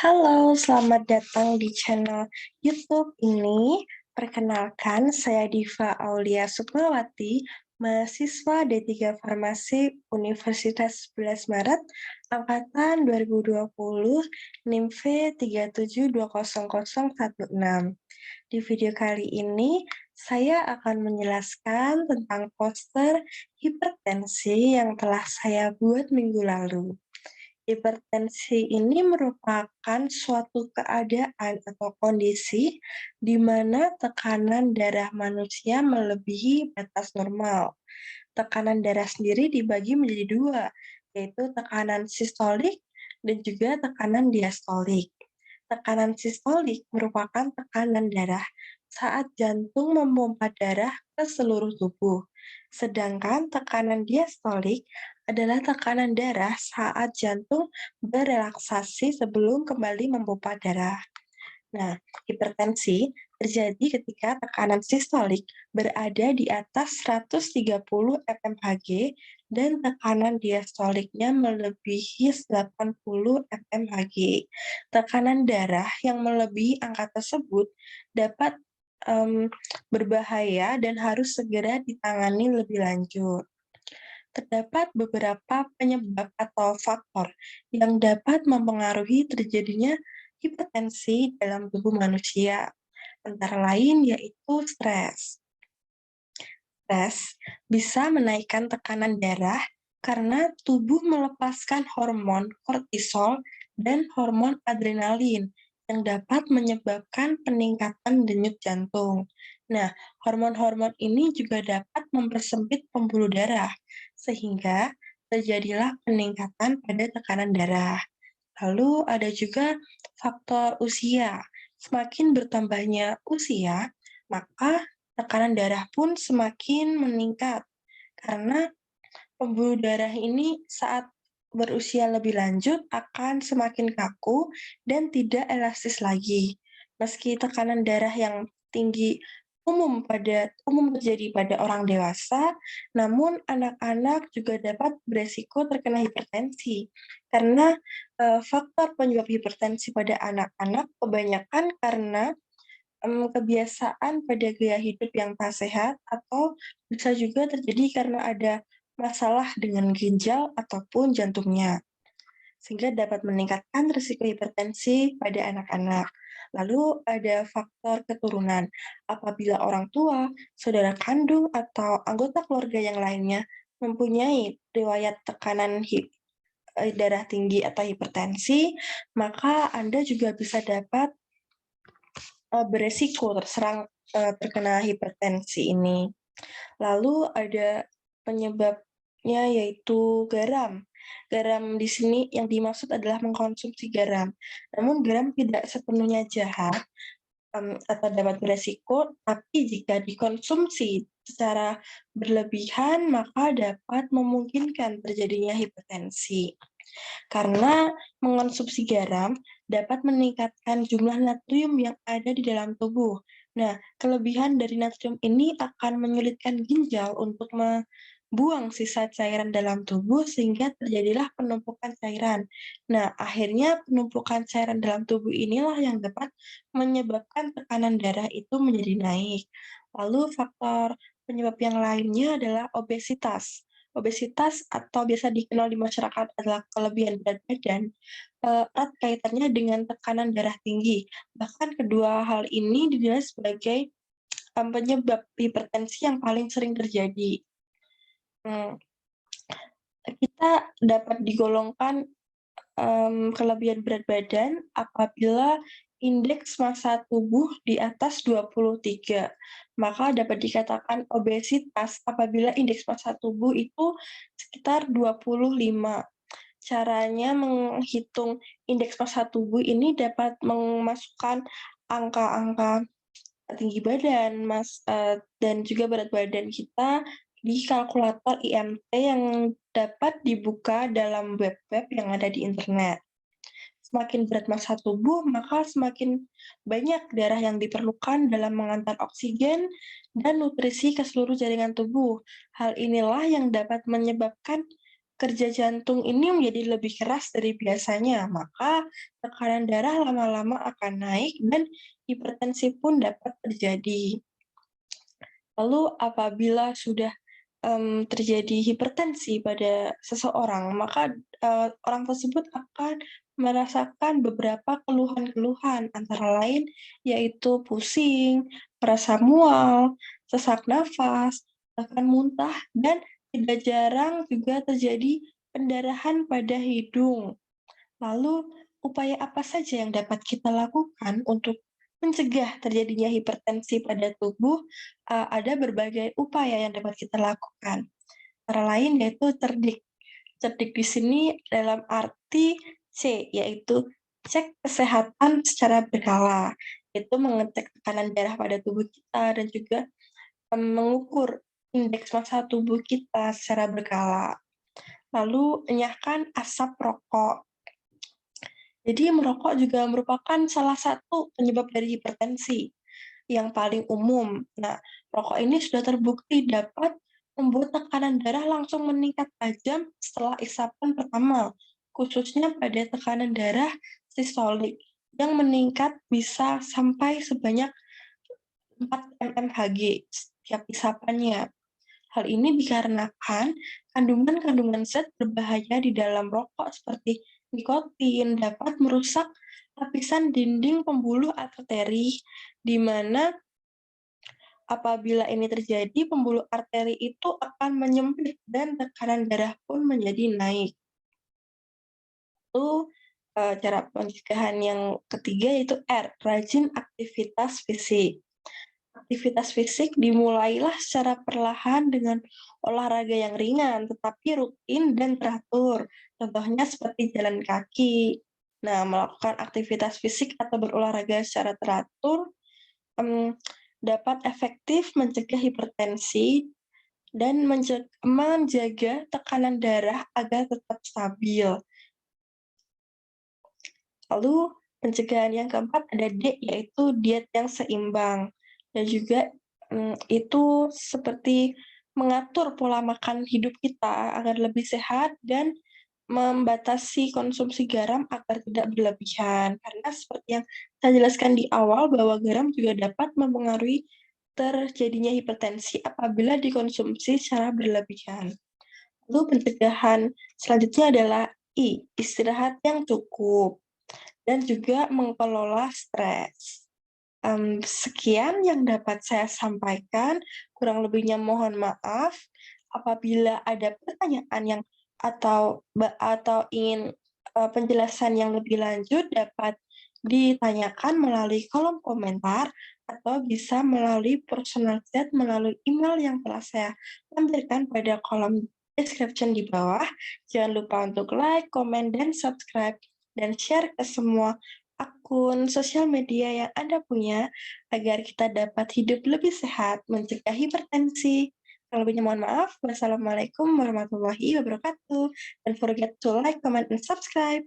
Halo, selamat datang di channel YouTube ini. Perkenalkan, saya Diva Aulia Sukmawati, mahasiswa D3 Farmasi Universitas 11 Maret, Angkatan 2020, NIM V 3720016. Di video kali ini, saya akan menjelaskan tentang poster hipertensi yang telah saya buat minggu lalu. Hipertensi ini merupakan suatu keadaan atau kondisi di mana tekanan darah manusia melebihi batas normal. Tekanan darah sendiri dibagi menjadi dua, yaitu tekanan sistolik dan juga tekanan diastolik. Tekanan sistolik merupakan tekanan darah saat jantung memompa darah ke seluruh tubuh. Sedangkan tekanan diastolik adalah tekanan darah saat jantung berelaksasi sebelum kembali memompa darah. Nah, hipertensi terjadi ketika tekanan sistolik berada di atas 130 mmHg dan tekanan diastoliknya melebihi 80 mmHg. Tekanan darah yang melebihi angka tersebut dapat berbahaya dan harus segera ditangani lebih lanjut. Terdapat beberapa penyebab atau faktor yang dapat mempengaruhi terjadinya hipertensi dalam tubuh manusia, antara lain yaitu stres. Stres bisa menaikkan tekanan darah karena tubuh melepaskan hormon kortisol dan hormon adrenalin yang dapat menyebabkan peningkatan denyut jantung. Nah, hormon-hormon ini juga dapat mempersempit pembuluh darah, sehingga terjadilah peningkatan pada tekanan darah. Lalu ada juga faktor usia. Semakin bertambahnya usia, maka tekanan darah pun semakin meningkat. Karena pembuluh darah ini saat berusia lebih lanjut akan semakin kaku dan tidak elastis lagi. Meski tekanan darah yang tinggi umum terjadi pada orang dewasa, namun anak-anak juga dapat beresiko terkena hipertensi. Karena faktor penyebab hipertensi pada anak-anak kebanyakan karena kebiasaan pada gaya hidup yang tak sehat atau bisa juga terjadi karena ada masalah dengan ginjal ataupun jantungnya, sehingga dapat meningkatkan risiko hipertensi pada anak-anak. Lalu ada faktor keturunan. Apabila orang tua, saudara kandung, atau anggota keluarga yang lainnya mempunyai riwayat tekanan darah tinggi atau hipertensi, maka Anda juga bisa dapat beresiko terkena hipertensi ini. Lalu ada penyebabnya yaitu garam. Garam di sini yang dimaksud adalah mengkonsumsi garam. Namun garam tidak sepenuhnya jahat, atau dapat beresiko, tapi jika dikonsumsi secara berlebihan maka dapat memungkinkan terjadinya hipertensi. Karena mengonsumsi garam dapat meningkatkan jumlah natrium yang ada di dalam tubuh. Nah, kelebihan dari natrium ini akan menyulitkan ginjal untuk membuang sisa cairan dalam tubuh sehingga terjadilah penumpukan cairan. Nah, akhirnya penumpukan cairan dalam tubuh inilah yang dapat menyebabkan tekanan darah itu menjadi naik. Lalu faktor penyebab yang lainnya adalah obesitas. Obesitas atau biasa dikenal di masyarakat adalah kelebihan berat badan, erat kaitannya dengan tekanan darah tinggi. Bahkan kedua hal ini dinilai sebagai, penyebab hipertensi yang paling sering terjadi. Mmm, kita dapat digolongkan, kelebihan berat badan apabila indeks massa tubuh di atas 23, maka dapat dikatakan obesitas apabila indeks massa tubuh itu sekitar 25. Caranya menghitung indeks massa tubuh ini dapat memasukkan angka-angka tinggi badan, dan juga berat badan kita di kalkulator IMT yang dapat dibuka dalam web-web yang ada di internet. Semakin berat massa tubuh, maka semakin banyak darah yang diperlukan dalam mengantar oksigen dan nutrisi ke seluruh jaringan tubuh. Hal inilah yang dapat menyebabkan kerja jantung ini menjadi lebih keras dari biasanya, maka tekanan darah lama-lama akan naik dan hipertensi pun dapat terjadi. Lalu apabila sudah terjadi hipertensi pada seseorang, maka, orang tersebut akan merasakan beberapa keluhan-keluhan, antara lain yaitu pusing, merasa mual, sesak nafas, bahkan muntah, dan tidak jarang juga terjadi pendarahan pada hidung. Lalu, upaya apa saja yang dapat kita lakukan untuk mencegah terjadinya hipertensi pada tubuh? Ada berbagai upaya yang dapat kita lakukan. Antara lain yaitu cerdik. Cerdik di sini dalam arti C, yaitu cek kesehatan secara berkala, yaitu mengecek tekanan darah pada tubuh kita dan juga, mengukur indeks massa tubuh kita secara berkala. Lalu enyahkan asap rokok. Jadi merokok juga merupakan salah satu penyebab dari hipertensi yang paling umum. Nah, rokok ini sudah terbukti dapat membuat tekanan darah langsung meningkat tajam setelah isapan pertama, khususnya pada tekanan darah sistolik yang meningkat bisa sampai sebanyak 4 mmHg setiap isapannya. Hal ini dikarenakan kandungan-kandungan zat berbahaya di dalam rokok seperti nikotin dapat merusak lapisan dinding pembuluh arteri, di mana apabila ini terjadi, pembuluh arteri itu akan menyempit dan tekanan darah pun menjadi naik. Lalu, cara pencegahan yang ketiga yaitu R, rajin aktivitas fisik. Aktivitas fisik dimulailah secara perlahan dengan olahraga yang ringan, tetapi rutin dan teratur. Contohnya seperti jalan kaki. Nah, melakukan aktivitas fisik atau berolahraga secara teratur mmm, dapat efektif mencegah hipertensi dan menjaga tekanan darah agar tetap stabil. Lalu pencegahan yang keempat ada D, yaitu diet yang seimbang. Dan juga, itu seperti mengatur pola makan hidup kita agar lebih sehat dan membatasi konsumsi garam agar tidak berlebihan. Karena seperti yang saya jelaskan di awal bahwa garam juga dapat mempengaruhi terjadinya hipertensi apabila dikonsumsi secara berlebihan. Lalu pencegahan selanjutnya adalah I, istirahat yang cukup dan juga mengelola stres. Sekian yang dapat saya sampaikan, kurang lebihnya mohon maaf. Apabila ada pertanyaan yang atau ingin, penjelasan yang lebih lanjut dapat ditanyakan melalui kolom komentar atau bisa melalui personal chat melalui email yang telah saya tampilkan pada kolom description di bawah. Jangan lupa untuk like, komen, dan subscribe, dan share ke semua akun sosial media yang Anda punya agar kita dapat hidup lebih sehat, mencegah hipertensi. Kalau lebihnya mohon maaf. Wassalamualaikum warahmatullahi wabarakatuh. Don't forget to like, comment, and subscribe.